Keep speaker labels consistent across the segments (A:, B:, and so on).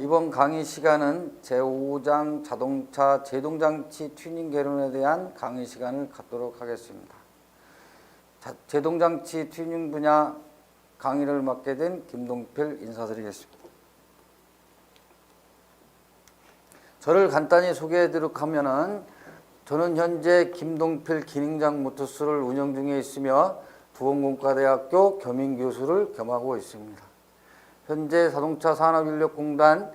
A: 이번 강의 시간은 제5장 자동차 제동장치 튜닝 개론에 대한 강의 시간을 갖도록 하겠습니다. 제동장치 튜닝 분야 강의를 맡게 된 김동필 인사드리겠습니다. 저를 간단히 소개해드리도록 하면은 저는 현재 김동필 기능장 모터스를 운영 중에 있으며 부원공과대학교 겸임교수를 겸하고 있습니다. 현재 자동차 산업인력공단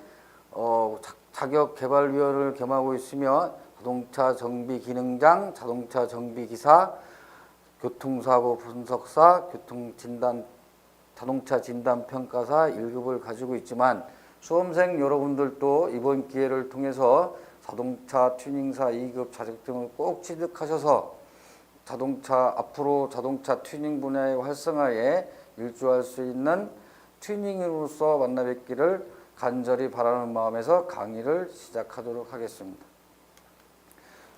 A: 자격개발위원을 겸하고 있으며 자동차 정비기능장, 자동차 정비기사, 교통사고 분석사, 자동차 진단평가사 1급을 가지고 있지만 수험생 여러분들도 이번 기회를 통해서 자동차 튜닝사 2급 자격증을 꼭 취득하셔서 앞으로 자동차 튜닝 분야의 활성화에 일조할 수 있는 튜닝으로서 만나뵙기를 간절히 바라는 마음에서 강의를 시작하도록 하겠습니다.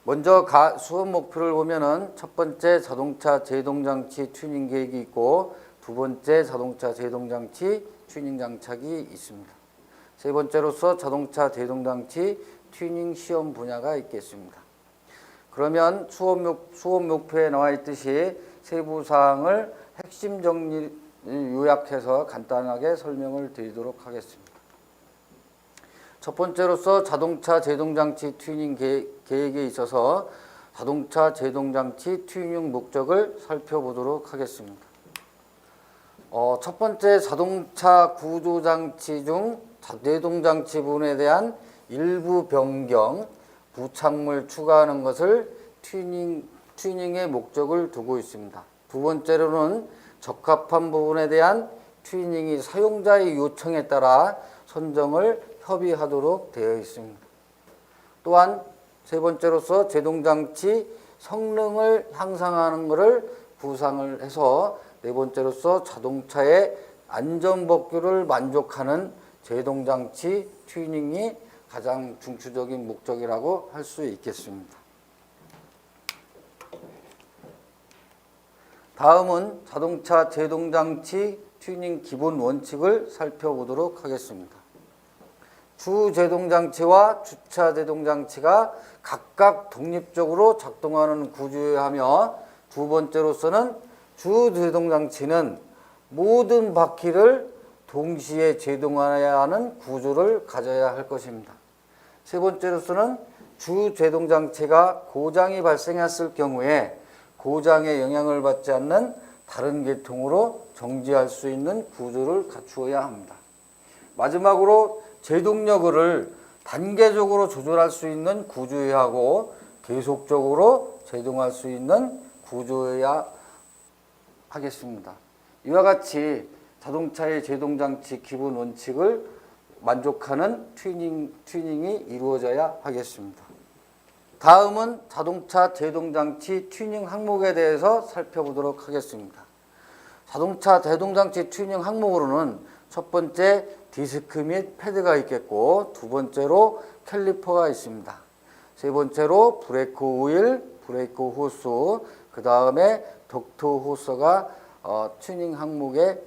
A: 먼저 수업 목표를 보면은 첫 번째 자동차 제동장치 튜닝 계획이 있고 두 번째 자동차 제동장치 튜닝 장착이 있습니다. 세 번째로서 자동차 제동장치 튜닝 시험 분야가 있겠습니다. 그러면 수업 목표에 나와 있듯이 세부 사항을 핵심 정리 요약해서 간단하게 설명을 드리도록 하겠습니다. 첫 번째로서 자동차 제동장치 튜닝 계획에 있어서 자동차 제동장치 튜닝 목적을 살펴보도록 하겠습니다. 첫 번째 자동차 구조장치 중 제동장치 부분에 대한 일부 변경, 부착물 추가하는 것을 튜닝의 목적을 두고 있습니다. 두 번째로는 적합한 부분에 대한 튜닝이 사용자의 요청에 따라 선정을 협의하도록 되어 있습니다. 또한 세 번째로서 제동장치 성능을 향상하는 것을 구상을 해서 네 번째로서 자동차의 안전법규를 만족하는 제동장치 튜닝이 가장 중추적인 목적이라고 할 수 있겠습니다. 다음은 자동차 제동장치 튜닝 기본 원칙을 살펴보도록 하겠습니다. 주 제동장치와 주차 제동장치가 각각 독립적으로 작동하는 구조여야 하며 두 번째로서는 주 제동장치는 모든 바퀴를 동시에 제동해야 하는 구조를 가져야 할 것입니다. 세 번째로서는 주 제동장치가 고장이 발생했을 경우에 고장의 영향을 받지 않는 다른 계통으로 정지할 수 있는 구조를 갖추어야 합니다. 마지막으로 제동력을 단계적으로 조절할 수 있는 구조여야 하고 계속적으로 제동할 수 있는 구조여야 하겠습니다. 이와 같이 자동차의 제동장치 기본 원칙을 만족하는 튜닝이 이루어져야 하겠습니다. 다음은 자동차 제동장치 튜닝 항목에 대해서 살펴보도록 하겠습니다. 자동차 제동장치 튜닝 항목으로는 첫 번째 디스크 및 패드가 있겠고 두 번째로 캘리퍼가 있습니다. 세 번째로 브레이크 오일, 브레이크 호스, 그 다음에 덕트 호스가 튜닝 항목에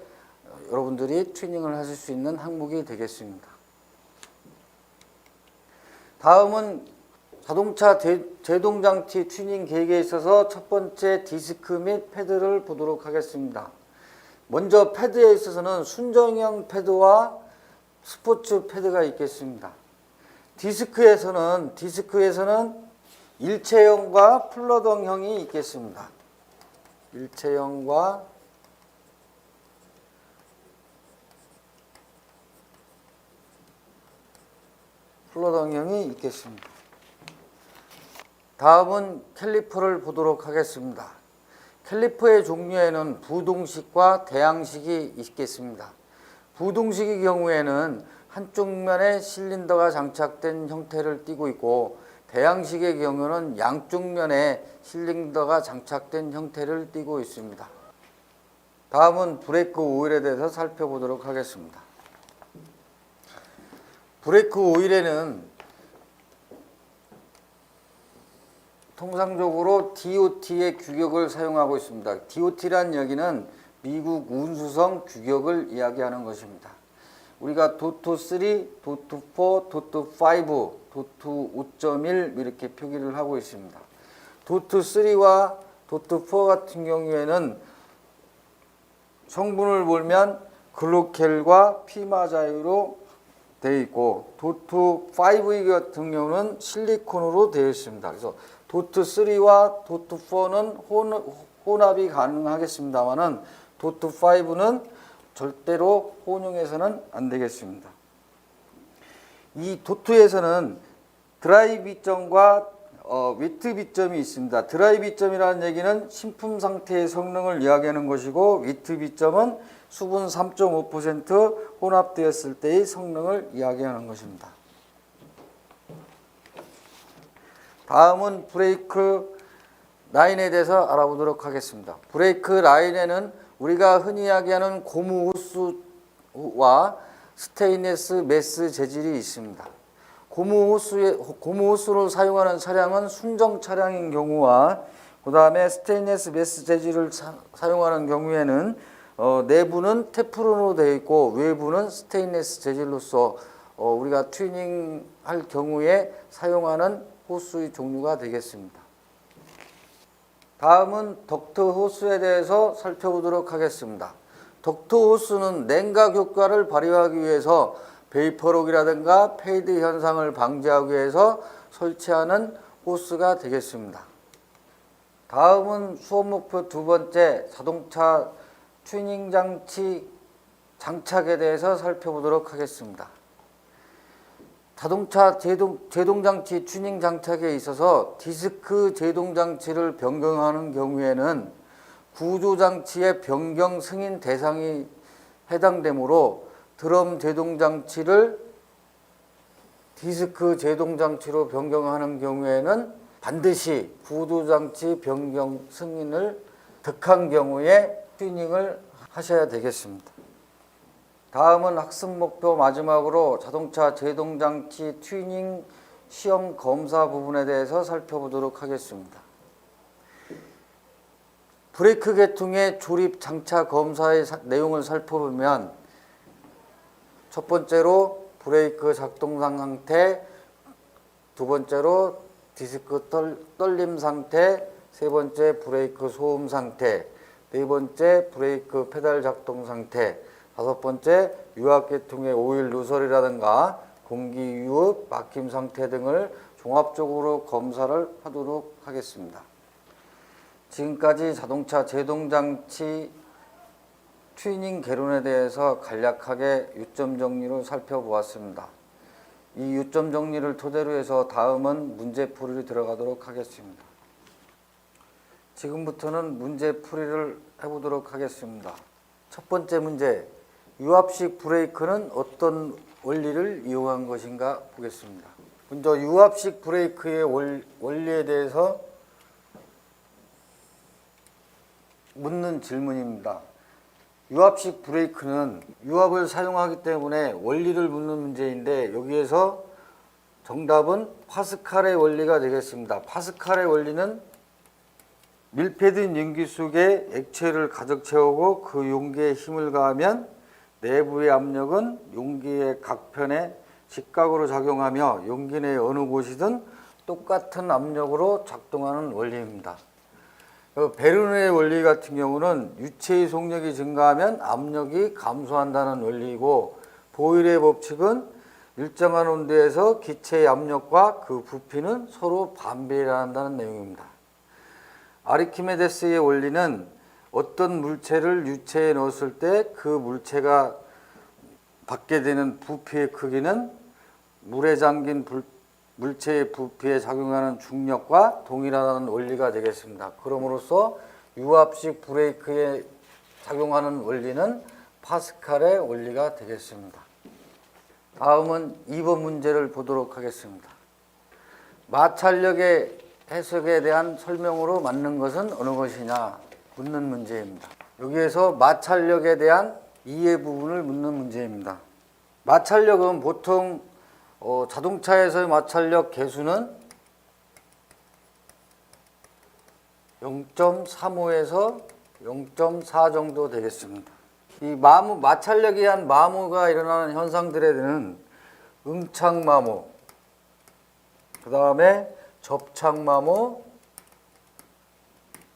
A: 여러분들이 튜닝을 하실 수 있는 항목이 되겠습니다. 다음은 자동차 제동장치 튜닝 계획에 있어서 첫 번째 디스크 및 패드를 보도록 하겠습니다. 먼저 패드에 있어서는 순정형 패드와 스포츠 패드가 있겠습니다. 디스크에서는 일체형과 플러덩형이 있겠습니다. 일체형과 플러덩형이 있겠습니다. 다음은 캘리퍼를 보도록 하겠습니다. 캘리퍼의 종류에는 부동식과 대항식이 있겠습니다. 부동식의 경우에는 한쪽 면에 실린더가 장착된 형태를 띠고 있고 대항식의 경우는 양쪽 면에 실린더가 장착된 형태를 띠고 있습니다. 다음은 브레이크 오일에 대해서 살펴보도록 하겠습니다. 브레이크 오일에는 통상적으로 DOT의 규격을 사용하고 있습니다. DOT란 여기는 미국 운수성 규격을 이야기하는 것입니다. 우리가 도트 3, 도트 4, 도트 5, 도트 5.1 이렇게 표기를 하고 있습니다. 도트 3와 도트 4 같은 경우에는 성분을 보면 글루켈과 피마자유로 되어 있고, 도트 5 같은 경우는 실리콘으로 되어 있습니다. 그래서 도트 3와 도트 4는 혼합이 가능하겠습니다만은 도트 5는 절대로 혼용해서는 안 되겠습니다. 이 도트에서는 드라이 비점과 위트 비점이 있습니다. 드라이 비점이라는 얘기는 신품 상태의 성능을 이야기하는 것이고, 위트 비점은 수분 3.5% 혼합되었을 때의 성능을 이야기하는 것입니다. 다음은 브레이크 라인에 대해서 알아보도록 하겠습니다. 브레이크 라인에는 우리가 흔히 이야기하는 고무 호스와 스테인리스 메스 재질이 있습니다. 고무 호스를 사용하는 차량은 순정 차량인 경우와, 그 다음에 스테인리스 메스 재질을 사용하는 경우에는 내부는 테프론으로 되어 있고 외부는 스테인리스 재질로서 우리가 튜닝 할 경우에 사용하는 호스의 종류가 되겠습니다. 다음은 덕트 호스에 대해서 살펴보도록 하겠습니다. 덕트 호스는 냉각 효과를 발휘하기 위해서 베이퍼록이라든가 페이드 현상을 방지하기 위해서 설치하는 호스가 되겠습니다. 다음은 수업 목표 두 번째, 자동차 튜닝 장치 장착에 대해서 살펴보도록 하겠습니다. 자동차 제동장치 튜닝 장착에 있어서 디스크 제동장치를 변경하는 경우에는 구조장치의 변경 승인 대상이 해당되므로 드럼 제동장치를 디스크 제동장치로 변경하는 경우에는 반드시 구조장치 변경 승인을 득한 경우에 튜닝을 하셔야 되겠습니다. 다음은 학습 목표 마지막으로 자동차 제동장치 튜닝 시험 검사 부분에 대해서 살펴보도록 하겠습니다. 브레이크 계통의 조립 장착 검사의 내용을 살펴보면, 첫 번째로 브레이크 작동 상태, 두 번째로 디스크 떨림 상태, 세 번째 브레이크 소음 상태, 네 번째 브레이크 페달 작동 상태, 다섯 번째 유압 계통의 오일 누설이라든가 공기 유압, 막힘 상태 등을 종합적으로 검사를 하도록 하겠습니다. 지금까지 자동차 제동장치 튜닝 개론에 대해서 간략하게 요점 정리를 살펴보았습니다. 이 요점 정리를 토대로 해서 다음은 문제풀이를 들어가도록 하겠습니다. 지금부터는 문제풀이를 해보도록 하겠습니다. 첫 번째 문제, 유압식 브레이크는 어떤 원리를 이용한 것인가 보겠습니다. 먼저 유압식 브레이크의 원리에 대해서 묻는 질문입니다. 유압식 브레이크는 유압을 사용하기 때문에 원리를 묻는 문제인데, 여기에서 정답은 파스칼의 원리가 되겠습니다. 파스칼의 원리는 밀폐된 용기 속에 액체를 가득 채우고 그 용기에 힘을 가하면 내부의 압력은 용기의 각편에 직각으로 작용하며 용기 내 어느 곳이든 똑같은 압력으로 작동하는 원리입니다. 베르누의 원리 같은 경우는 유체의 속력이 증가하면 압력이 감소한다는 원리이고, 보일의 법칙은 일정한 온도에서 기체의 압력과 그 부피는 서로 반비례한다는 내용입니다. 아르키메데스의 원리는 어떤 물체를 유체에 넣었을 때 그 물체가 받게 되는 부피의 크기는 물에 잠긴 물체의 부피에 작용하는 중력과 동일하다는 원리가 되겠습니다. 그럼으로써 유압식 브레이크에 작용하는 원리는 파스칼의 원리가 되겠습니다. 다음은 2번 문제를 보도록 하겠습니다. 마찰력의 해석에 대한 설명으로 맞는 것은 어느 것이냐 묻는 문제입니다. 여기에서 마찰력에 대한 이해 부분을 묻는 문제입니다. 마찰력은 보통 자동차에서의 마찰력 계수는 0.35에서 0.4 정도 되겠습니다. 이 마찰력에 의한 마모가 일어나는 현상들에 대한 응착마모, 그 다음에 접착마모,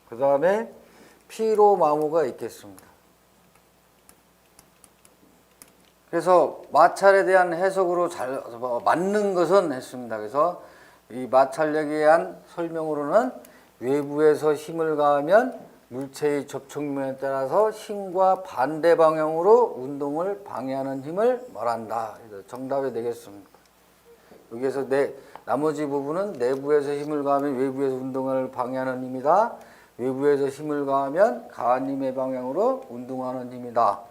A: 그 다음에 피로마모가 있겠습니다. 그래서 마찰에 대한 해석으로 맞는 것은 했습니다. 그래서 이 마찰력에 의한 설명으로는 외부에서 힘을 가하면 물체의 접촉면에 따라서 힘과 반대 방향으로 운동을 방해하는 힘을 말한다. 정답이 되겠습니다. 여기에서 나머지 부분은 내부에서 힘을 가하면 외부에서 운동을 방해하는 힘이다. 외부에서 힘을 가하면 가한 힘의 방향으로 운동하는 힘이다.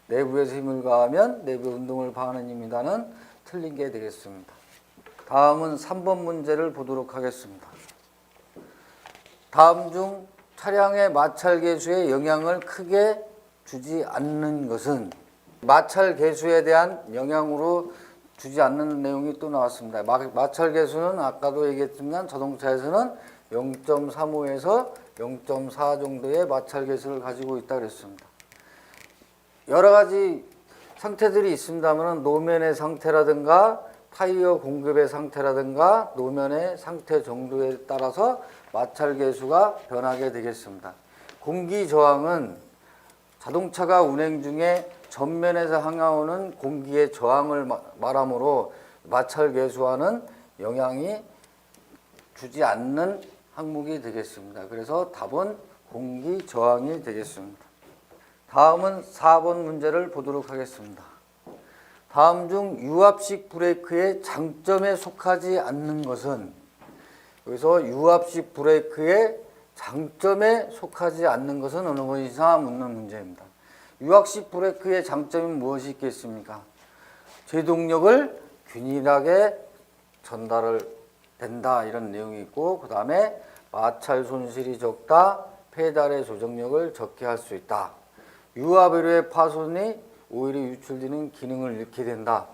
A: 내부에서 힘을 가하면 내부 운동을 방해하는 힘이다는 틀린 게 되겠습니다. 다음은 3번 문제를 보도록 하겠습니다. 다음 중 차량의 마찰 계수에 영향을 크게 주지 않는 것은, 마찰 계수에 대한 영향으로 주지 않는 내용이 또 나왔습니다. 마찰 계수는 아까도 얘기했지만 자동차에서는 0.35에서 0.4 정도의 마찰 계수를 가지고 있다 그랬습니다. 여러 가지 상태들이 있습니다만 노면의 상태라든가 타이어 공급의 상태라든가 노면의 상태 정도에 따라서 마찰 계수가 변하게 되겠습니다. 공기 저항은 자동차가 운행 중에 전면에서 향하오는 공기의 저항을 말하므로 마찰 계수와는 영향이 주지 않는 항목이 되겠습니다. 그래서 답은 공기 저항이 되겠습니다. 다음은 4번 문제를 보도록 하겠습니다. 다음 중 유압식 브레이크의 장점에 속하지 않는 것은, 여기서 유압식 브레이크의 장점에 속하지 않는 것은 어느 것이냐 묻는 문제입니다. 유압식 브레이크의 장점이 무엇이 있겠습니까? 제동력을 균일하게 전달을 된다, 이런 내용이 있고, 그 다음에 마찰 손실이 적다, 페달의 조정력을 적게 할 수 있다. 유압으로의 파손이 오일이 유출되는 기능을 잃게 된다.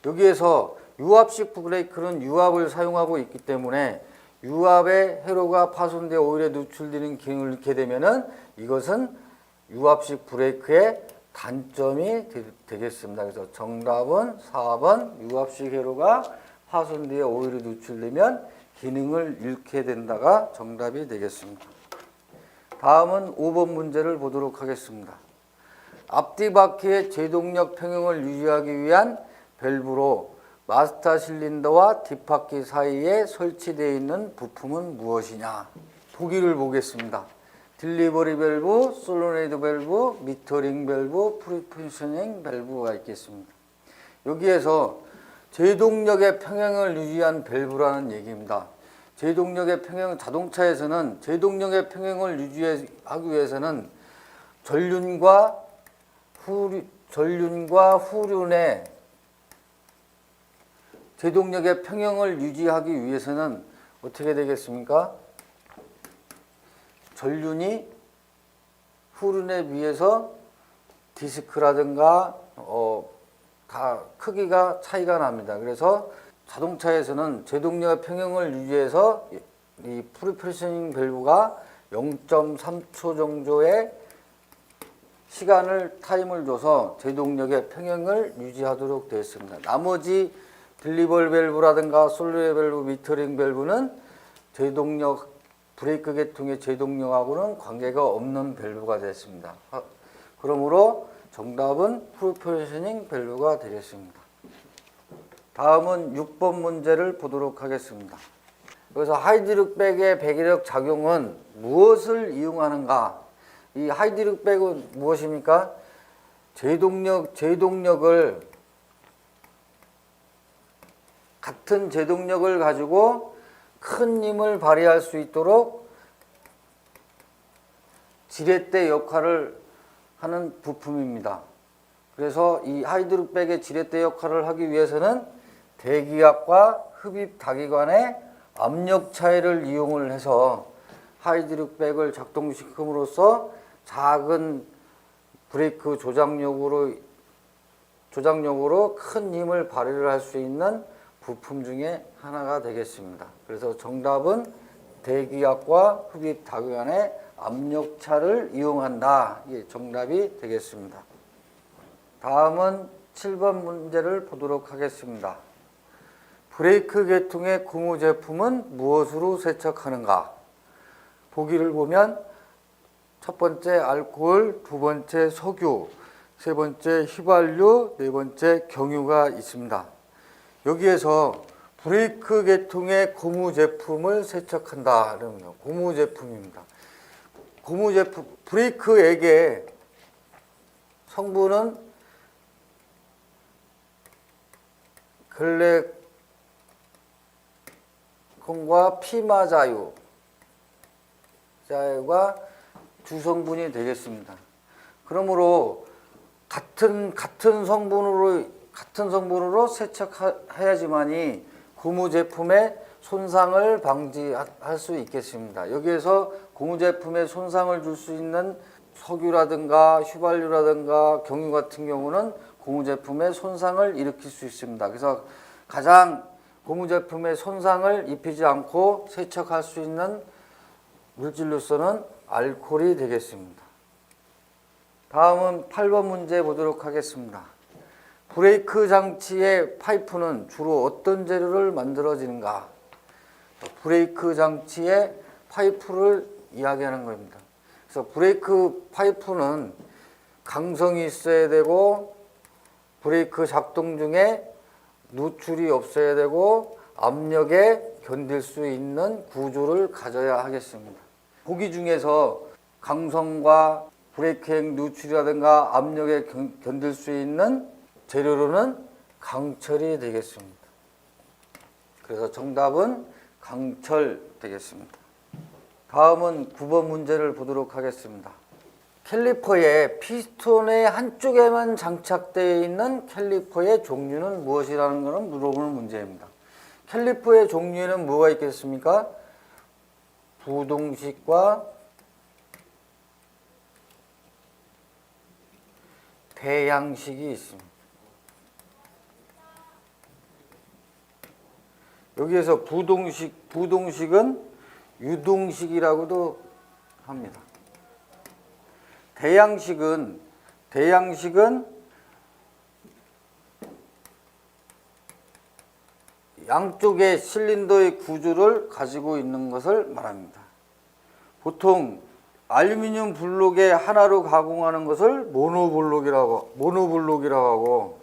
A: 여기에서 유압식 브레이크는 유압을 사용하고 있기 때문에 유압의 회로가 파손되어 오일에 누출되는 기능을 잃게 되면은 이것은 유압식 브레이크의 단점이 되겠습니다. 그래서 정답은 4번 유압식 회로가 파손되어 오일이 누출되면 기능을 잃게 된다가 정답이 되겠습니다. 다음은 5번 문제를 보도록 하겠습니다. 앞뒤 바퀴의 제동력 평형을 유지하기 위한 밸브로 마스터 실린더와 뒷바퀴 사이에 설치되어 있는 부품은 무엇이냐? 보기를 보겠습니다. 딜리버리 밸브, 솔노이드 밸브, 미터링 밸브, 프리포지셔닝 밸브가 있겠습니다. 여기에서 제동력의 평형을 유지한 밸브라는 얘기입니다. 제동력의 평형, 자동차에서는 제동력의 평형을 유지하기 위해서는 전륜과 후륜의 제동력의 평형을 유지하기 위해서는 어떻게 되겠습니까? 전륜이 후륜에 비해서 디스크라든가 다 크기가 차이가 납니다. 그래서 자동차에서는 제동력의 평형을 유지해서 이 프리포지셔닝 밸브가 0.3초 정도의 타임을 줘서 제동력의 평형을 유지하도록 되어 있습니다. 나머지 딜리버리 밸브라든가 솔노이드 밸브, 미터링 밸브는 제동력, 브레이크 계통의 제동력하고는 관계가 없는 밸브가 됐습니다. 그러므로 정답은 프리포지셔닝 밸브가 되겠습니다. 다음은 6번 문제를 보도록 하겠습니다. 여기서 하이드릭백의 배기력 작용은 무엇을 이용하는가? 이 하이드릭백은 무엇입니까? 제동력을 같은 제동력을 가지고 큰 힘을 발휘할 수 있도록 지렛대 역할을 하는 부품입니다. 그래서 이 하이드릭백의 지렛대 역할을 하기 위해서는 대기압과 흡입 다기관의 압력 차이를 이용을 해서 하이드릭백을 작동시킴으로써 작은 브레이크 조작력으로 큰 힘을 발휘를 할 수 있는 부품 중에 하나가 되겠습니다. 그래서 정답은 대기압과 흡입 다기관의 압력차를 이용한다. 이게 정답이 되겠습니다. 다음은 7번 문제를 보도록 하겠습니다. 브레이크 계통의 고무 제품은 무엇으로 세척하는가? 보기를 보면 첫 번째 알코올, 두 번째 석유, 세 번째 휘발유, 네 번째 경유가 있습니다. 여기에서 브레이크 계통의 고무 제품을 세척한다. 고무 제품입니다. 고무 제품, 브레이크액의 성분은 글레콘과 피마자유가 주성분이 되겠습니다. 그러므로 같은 성분으로 세척해야지만이 고무 제품의 손상을 방지할 수 있겠습니다. 여기에서 고무 제품에 손상을 줄 수 있는 석유라든가 휘발유라든가 경유 같은 경우는 고무 제품에 손상을 일으킬 수 있습니다. 그래서 가장 고무 제품에 손상을 입히지 않고 세척할 수 있는 물질로서는 알코올이 되겠습니다. 다음은 8번 문제 보도록 하겠습니다. 브레이크 장치의 파이프는 주로 어떤 재료를 만들어지는가? 브레이크 장치의 파이프를 이야기하는 겁니다. 그래서 브레이크 파이프는 강성이 있어야 되고 브레이크 작동 중에 누출이 없어야 되고 압력에 견딜 수 있는 구조를 가져야 하겠습니다. 보기 중에서 강성과 브레이크액 누출이라든가 압력에 견딜 수 있는 재료로는 강철이 되겠습니다. 그래서 정답은 강철 되겠습니다. 다음은 9번 문제를 보도록 하겠습니다. 캘리퍼의 피스톤의 한쪽에만 장착되어 있는 캘리퍼의 종류는 무엇이라는 것을 물어보는 문제입니다. 캘리퍼의 종류에는 뭐가 있겠습니까? 부동식과 대양식이 있습니다. 여기에서 부동식은 유동식이라고도 합니다. 대양식은 양쪽의 실린더의 구조를 가지고 있는 것을 말합니다. 보통 알루미늄 블록의 하나로 가공하는 것을 모노블록이라고 하고,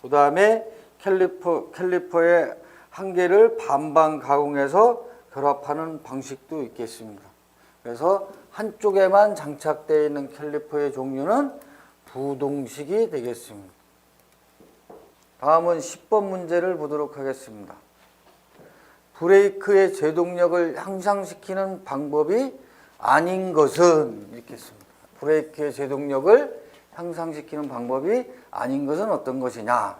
A: 그 다음에 캘리퍼의 한 개를 반반 가공해서 결합하는 방식도 있겠습니다. 그래서 한쪽에만 장착되어 있는 캘리퍼의 종류는 부동식이 되겠습니다. 다음은 10번 문제를 보도록 하겠습니다. 브레이크의 제동력을 향상시키는 방법이 아닌 것은 이렇게 씁니다. 브레이크의 제동력을 향상시키는 방법이 아닌 것은 어떤 것이냐?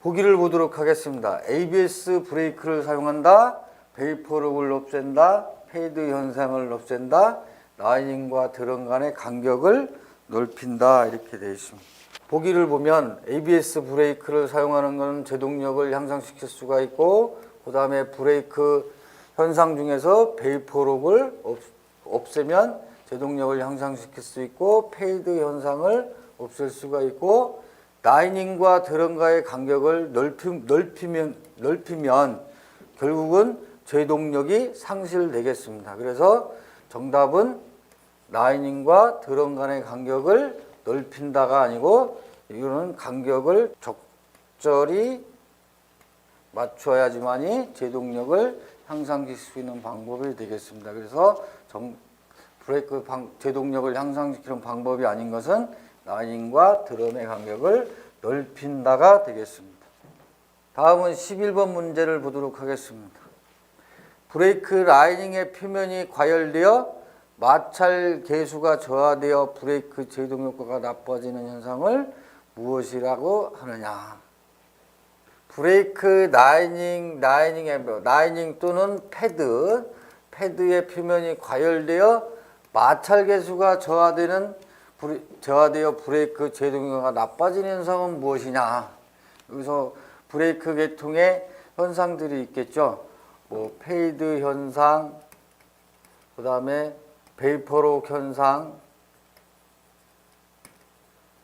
A: 보기를 보도록 하겠습니다. ABS 브레이크를 사용한다, 베이퍼룩을 없앤다, 페이드 현상을 없앤다, 라이닝과 드럼 간의 간격을 넓힌다, 이렇게 되어 있습니다. 보기를 보면 ABS 브레이크를 사용하는 것은 제동력을 향상시킬 수가 있고, 그 다음에 브레이크 현상 중에서 베이퍼룩을 없애면 제동력을 향상시킬 수 있고, 페이드 현상을 없앨 수가 있고, 라이닝과 드럼과의 간격을 넓히면 결국은 제동력이 상실되겠습니다. 그래서 정답은 라이닝과 드럼 간의 간격을 넓힌다가 아니고, 이거는 간격을 적절히 맞춰야지만이 제동력을 향상시킬 수 있는 방법이 되겠습니다. 그래서 브레이크 제동력을 향상시키는 방법이 아닌 것은 라이닝과 드럼의 간격을 넓힌다가 되겠습니다. 다음은 11번 문제를 보도록 하겠습니다. 브레이크 라이닝의 표면이 과열되어 마찰 계수가 저하되어 브레이크 제동 효과가 나빠지는 현상을 무엇이라고 하느냐? 브레이크 라이닝 또는 패드의 표면이 과열되어 마찰 계수가 저하되어 브레이크 제동 효과가 나빠지는 현상은 무엇이냐? 여기서 브레이크 계통의 현상들이 있겠죠. 뭐 페이드 현상, 그 다음에 베이퍼록 현상,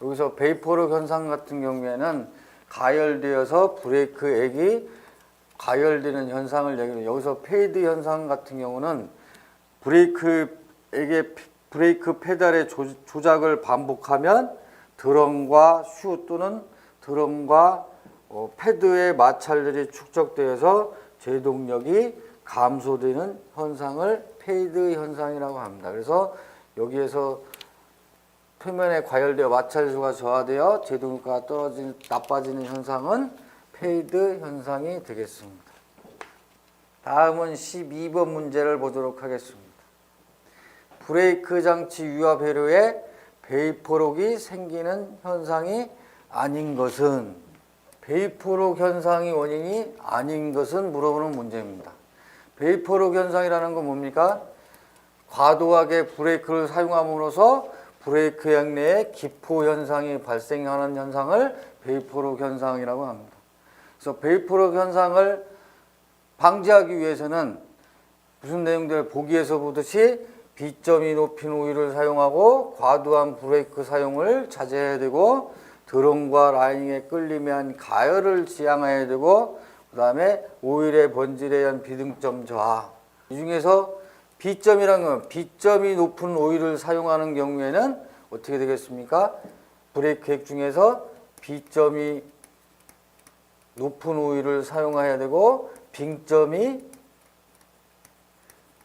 A: 여기서 베이퍼록 현상 같은 경우에는 가열되어서 브레이크액이 가열되는 현상을 얘기해요. 여기서 페이드 현상 같은 경우는 브레이크 페달의 조작을 반복하면 드럼과 슈 또는 드럼과 패드의 마찰들이 축적되어서 제동력이 감소되는 현상을 페이드 현상이라고 합니다. 그래서 여기에서 표면에 과열되어 마찰수가 저하되어 제동력가 나빠지는 현상은 페이드 현상이 되겠습니다. 다음은 12번 문제를 보도록 하겠습니다. 브레이크 장치 유압 회로에 베이퍼록이 생기는 현상이 아닌 것은, 베이퍼록 현상이 원인이 아닌 것은 물어보는 문제입니다. 베이퍼록 현상이라는 건 뭡니까? 과도하게 브레이크를 사용함으로써 브레이크액 내에 기포 현상이 발생하는 현상을 베이퍼록 현상이라고 합니다. 그래서 베이퍼록 현상을 방지하기 위해서는 무슨 내용들 보기에서 보듯이 B점이 높인 오일을 사용하고 과도한 브레이크 사용을 자제해야 되고 드럼과 라이닝의 끌림에 의한 가열을 지양해야 되고 그 다음에 오일의 번질에 의한 비등점 저하. 이 중에서 B점이라는 건 B점이 높은 오일을 사용하는 경우에는 어떻게 되겠습니까? 브레이크액 중에서 B점이 높은 오일을 사용해야 되고 B점이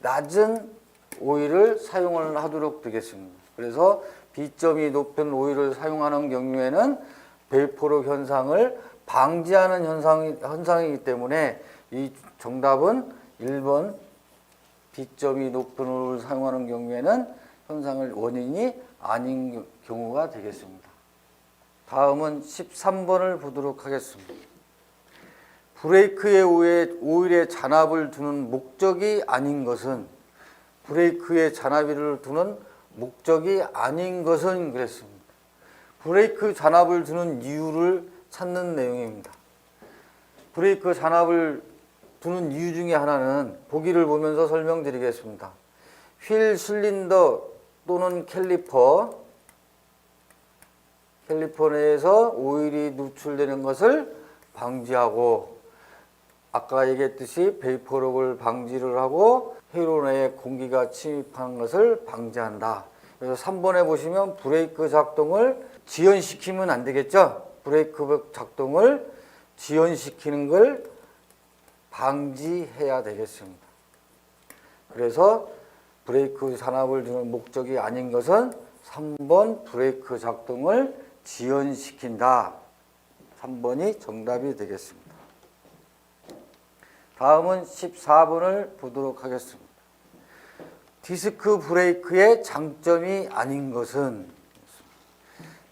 A: 낮은 오일을 사용을 하도록 되겠습니다. 그래서 B점이 높은 오일을 사용하는 경우에는 베이퍼록 현상을 방지하는 현상이기 때문에 이 정답은 1번 B점이 높은 오일을 사용하는 경우에는 현상을 원인이 아닌 경우가 되겠습니다. 다음은 13번을 보도록 하겠습니다. 브레이크의 오일에 잔압을 두는 목적이 아닌 것은, 브레이크에 잔압을 두는 목적이 아닌 것은 그랬습니다. 브레이크 잔압을 두는 이유를 찾는 내용입니다. 브레이크 잔압을 두는 이유 중에 하나는 보기를 보면서 설명드리겠습니다. 휠 실린더 또는 캘리퍼 내에서 오일이 누출되는 것을 방지하고, 아까 얘기했듯이 베이퍼록을 방지를 하고 회로 내에 공기가 침입하는 것을 방지한다. 그래서 3번에 보시면 브레이크 작동을 지연시키면 안 되겠죠. 브레이크 작동을 지연시키는 걸 방지해야 되겠습니다. 그래서 브레이크 잔압을 두는 목적이 아닌 것은 3번 브레이크 작동을 지연시킨다. 3번이 정답이 되겠습니다. 다음은 14번을 보도록 하겠습니다. 디스크 브레이크의 장점이 아닌 것은,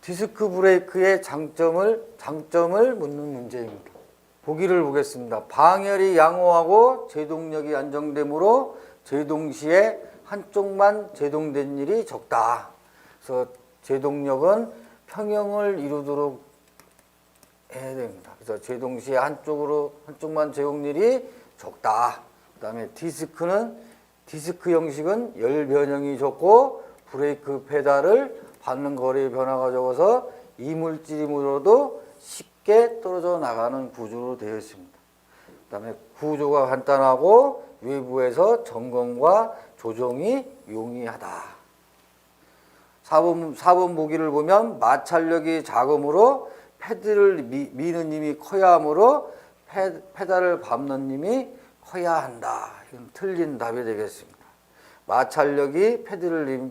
A: 디스크 브레이크의 장점을 묻는 문제입니다. 보기를 보겠습니다. 방열이 양호하고 제동력이 안정되므로 제동 시에 한쪽만 제동된 일이 적다. 그래서 제동력은 평형을 이루도록 해야 됩니다. 그래서 제동 시에 한쪽만 제동률이 적다. 그 다음에 디스크 형식은 열 변형이 적고 브레이크 페달을 받는 거리의 변화가 적어서 이물질이므로도 쉽게 떨어져 나가는 구조로 되어 있습니다. 그 다음에 구조가 간단하고 외부에서 점검과 조정이 용이하다. 4번 보기를 보면 마찰력이 작으므로 패드를 미는 힘이 커야 하므로 페달을 밟는 힘이 커야 한다. 이건 틀린 답이 되겠습니다. 마찰력이 패드를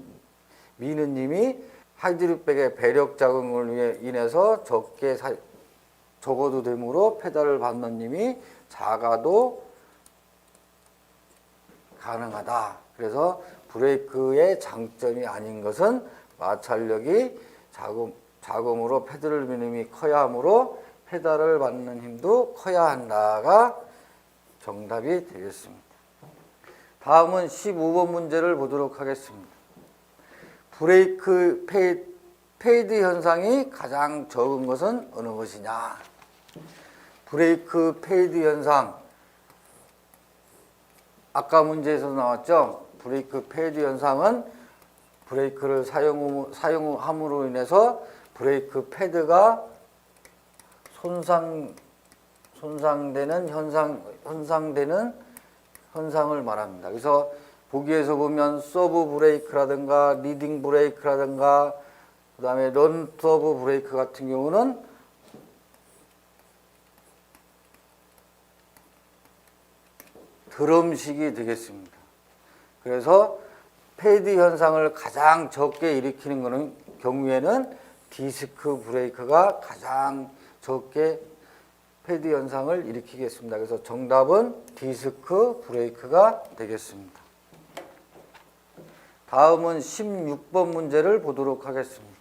A: 미는 힘이 하이드로백의 배력 작용을 인해서 적어도 되므로 페달을 밟는 힘이 작아도 가능하다. 그래서 브레이크의 장점이 아닌 것은 마찰력이 작음으로 페달을 미는 힘이 커야 하므로 페달을 받는 힘도 커야 한다가 정답이 되겠습니다. 다음은 15번 문제를 보도록 하겠습니다. 브레이크 페이드 현상이 가장 적은 것은 어느 것이냐? 브레이크 페이드 현상, 아까 문제에서 나왔죠? 브레이크 페이드 현상은 브레이크를 사용함으로 인해서 브레이크 패드가 손상되는 현상을 말합니다. 그래서 보기에서 보면 서브 브레이크라든가 리딩 브레이크라든가 그다음에 런 서브 브레이크 같은 경우는 드럼식이 되겠습니다. 그래서 패드 현상을 가장 적게 일으키는 경우에는 디스크 브레이크가 가장 적게 패드 현상을 일으키겠습니다. 그래서 정답은 디스크 브레이크가 되겠습니다. 다음은 16번 문제를 보도록 하겠습니다.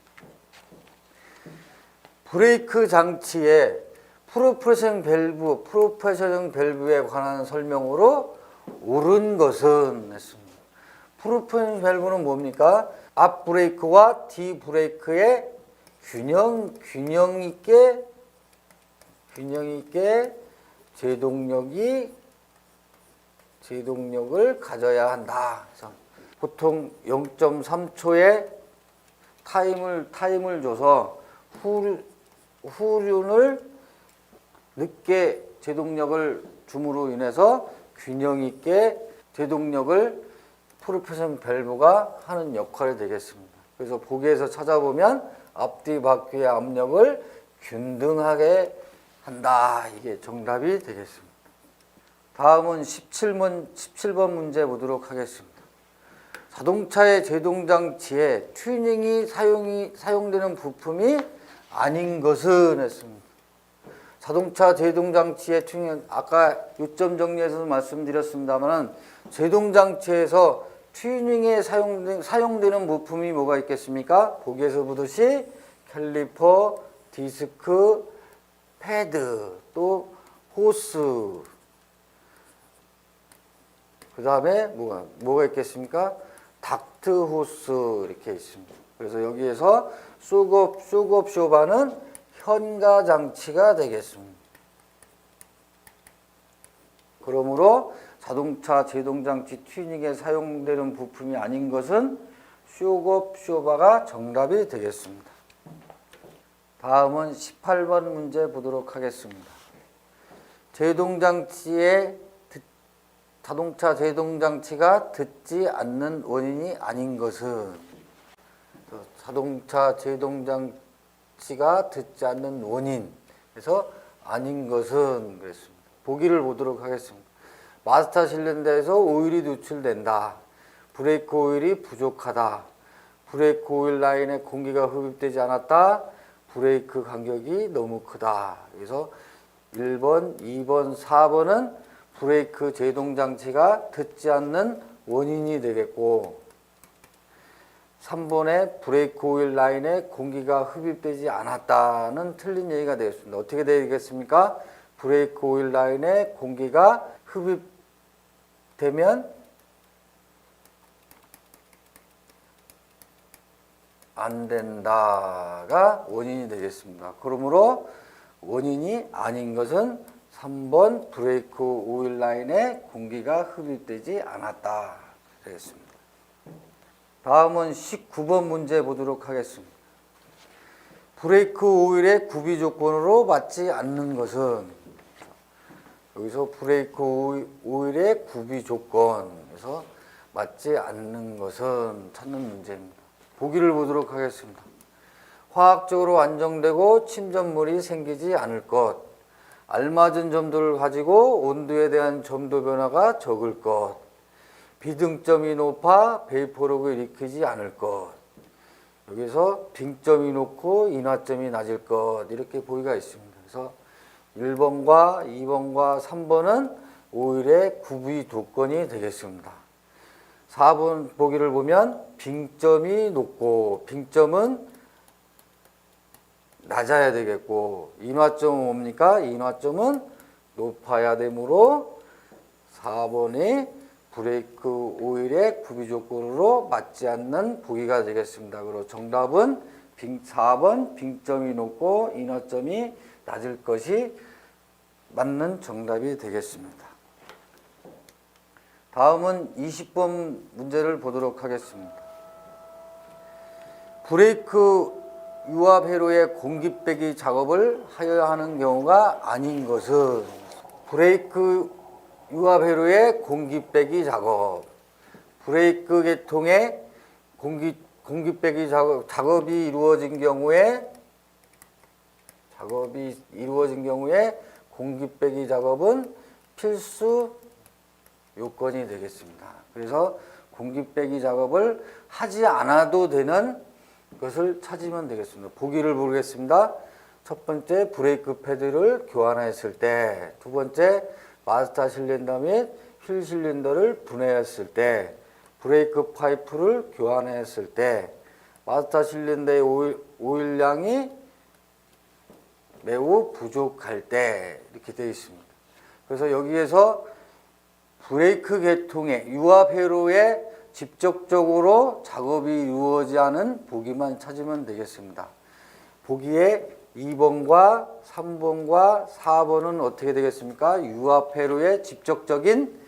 A: 브레이크 장치의 프로페셔널 밸브에 관한 설명으로 옳은 것은 했습니다. 프로페셔널 밸브는 뭡니까? 앞 브레이크와 뒤 브레이크의 균형 있게 제동력을 가져야 한다. 그래서 보통 0.3초의 타임을 줘서 후륜을 늦게 제동력을 줌으로 인해서 균형 있게 제동력을 프로페셔널 밸브가 하는 역할이 되겠습니다. 그래서 보기에서 찾아보면 앞뒤 바퀴의 압력을 균등하게 한다. 이게 정답이 되겠습니다. 다음은 17번 문제 보도록 하겠습니다. 자동차의 제동장치에 튜닝이 사용되는 부품이 아닌 것은 했습니다. 자동차 제동장치의 튜닝, 아까 요점 정리에서 말씀드렸습니다만 제동장치에서 튜닝에 사용되는 부품이 뭐가 있겠습니까? 보기에서 보듯이 캘리퍼, 디스크, 패드, 또 호스, 그 다음에 뭐가 있겠습니까? 닥트 호스 이렇게 있습니다. 그래서 여기에서 쑥업 쇼바는 현가 장치가 되겠습니다. 그러므로 자동차 제동장치 튜닝에 사용되는 부품이 아닌 것은 쑥업 쇼바가 정답이 되겠습니다. 다음은 18번 문제 보도록 하겠습니다. 자동차 제동장치가 듣지 않는 원인이 아닌 것은, 자동차 제동장치가 듣지 않는 원인, 그래서 아닌 것은 그랬습니다. 보기를 보도록 하겠습니다. 마스터 실린더에서 오일이 누출된다. 브레이크 오일이 부족하다. 브레이크 오일 라인에 공기가 흡입되지 않았다. 브레이크 간격이 너무 크다. 그래서 1번, 2번, 4번은 브레이크 제동장치가 듣지 않는 원인이 되겠고 3번에 브레이크 오일 라인에 공기가 흡입되지 않았다는 틀린 얘기가 되겠습니다. 어떻게 되겠습니까? 브레이크 오일 라인에 공기가 흡입되면 안 된다가 원인이 되겠습니다. 그러므로 원인이 아닌 것은 3번 브레이크 오일 라인에 공기가 흡입되지 않았다 되겠습니다. 다음은 19번 문제 보도록 하겠습니다. 브레이크 오일의 구비 조건으로 맞지 않는 것은, 여기서 브레이크 오일의 구비 조건에서 맞지 않는 것은 찾는 문제입니다. 보기를 보도록 하겠습니다. 화학적으로 안정되고 침전물이 생기지 않을 것, 알맞은 점도를 가지고 온도에 대한 점도 변화가 적을 것, 비등점이 높아 베이퍼로그 일으키지 않을 것, 여기서 빙점이 높고 인화점이 낮을 것, 이렇게 보기가 있습니다. 그래서 1번과 2번과 3번은 오일의 구비 조건이 되겠습니다. 4번 보기를 보면 빙점이 높고 빙점은 낮아야 되겠고 인화점은 뭡니까? 인화점은 높아야 되므로 4번이 브레이크 오일의 구비 조건으로 맞지 않는 보기가 되겠습니다. 그리고 정답은 4번 빙점이 높고 인화점이 낮을 것이 맞는 정답이 되겠습니다. 다음은 20번 문제를 보도록 하겠습니다. 브레이크 유압 회로의 공기 빼기 작업을 하여야 하는 경우가 아닌 것은 브레이크 유압 회로의 공기 빼기 작업, 브레이크 계통의 공기 빼기 작업이 이루어진 경우에 공기 빼기 작업은 필수 요건이 되겠습니다. 그래서 공기 빼기 작업을 하지 않아도 되는 것을 찾으면 되겠습니다. 보기를 보겠습니다. 첫 번째, 브레이크 패드를 교환했을 때. 두 번째, 마스터 실린더 및 휠 실린더를 분해했을 때. 브레이크 파이프를 교환했을 때. 마스터 실린더의 오일량이 매우 부족할 때 이렇게 되어 있습니다. 그래서 여기에서 브레이크 계통의 유압 회로에 직접적으로 작업이 이루어지지 않은 보기만 찾으면 되겠습니다. 보기에 2번과 3번과 4번은 어떻게 되겠습니까? 유압 회로에 직접적인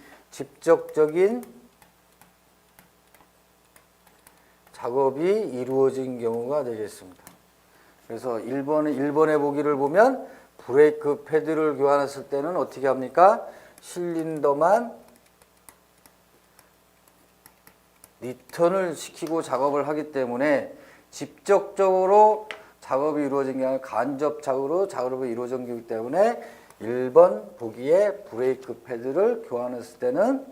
A: 작업이 이루어진 경우가 되겠습니다. 그래서 1번의 보기를 보면 브레이크 패드를 교환했을 때는 어떻게 합니까? 실린더만 리턴을 시키고 작업을 하기 때문에 직접적으로 작업이 이루어진 게 아니라 간접적으로 작업이 이루어진 거기 때문에 1번 보기에 브레이크 패드를 교환했을 때는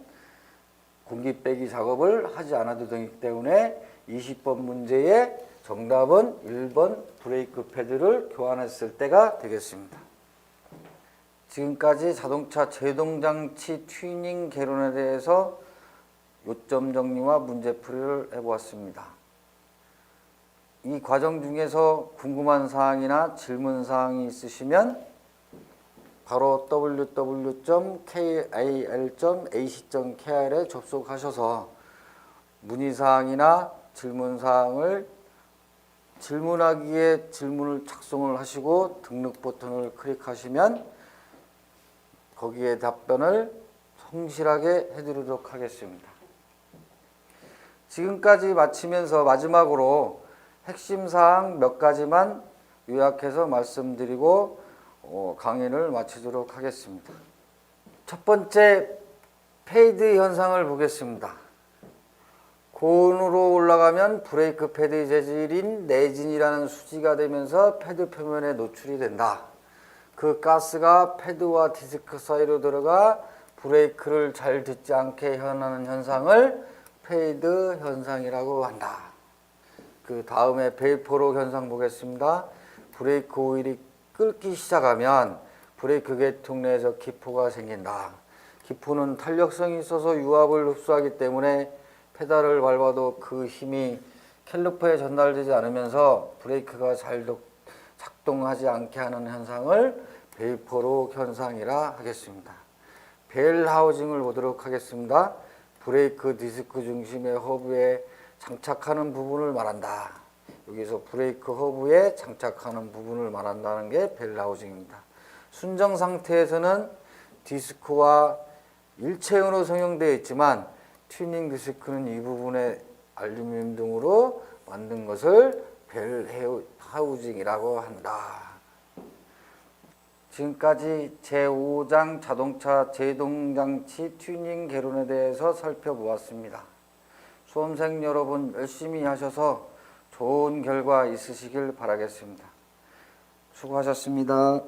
A: 공기 빼기 작업을 하지 않아도 되기 때문에 20번 문제의 정답은 1번 브레이크 패드를 교환했을 때가 되겠습니다. 지금까지 자동차 제동장치 튜닝 개론에 대해서 요점 정리와 문제풀이를 해보았습니다. 이 과정 중에서 궁금한 사항이나 질문 사항이 있으시면 바로 www.kal.ac.kr에 접속하셔서 문의사항이나 질문사항을 질문하기에 질문을 작성을 하시고 등록 버튼을 클릭하시면 거기에 답변을 성실하게 해드리도록 하겠습니다. 지금까지 마치면서 마지막으로 핵심 사항 몇 가지만 요약해서 말씀드리고 강의를 마치도록 하겠습니다. 첫 번째, 페이드 현상을 보겠습니다. 고온으로 올라가면 브레이크 패드 재질인 내진이라는 수지가 되면서 패드 표면에 노출이 된다. 그 가스가 패드와 디스크 사이로 들어가 브레이크를 잘 듣지 않게 하는 현상을 페이드 현상이라고 한다. 그 다음에 베이퍼로 현상 보겠습니다. 브레이크 오일이 끓기 시작하면 브레이크 계통 내에서 기포가 생긴다. 기포는 탄력성이 있어서 유압을 흡수하기 때문에 페달을 밟아도 그 힘이 캘리퍼에 전달되지 않으면서 브레이크가 잘 작동하지 않게 하는 현상을 베이퍼로 현상이라 하겠습니다. 벨 하우징을 보도록 하겠습니다. 브레이크 디스크 중심의 허브에 장착하는 부분을 말한다. 여기서 브레이크 허브에 장착하는 부분을 말한다는 게 벨 하우징입니다. 순정 상태에서는 디스크와 일체형으로 성형되어 있지만 튜닝 디스크는 이 부분에 알루미늄 등으로 만든 것을 벨 하우징이라고 한다. 지금까지 제5장 자동차 제동장치 튜닝 개론에 대해서 살펴보았습니다. 수험생 여러분 열심히 하셔서 좋은 결과 있으시길 바라겠습니다. 수고하셨습니다.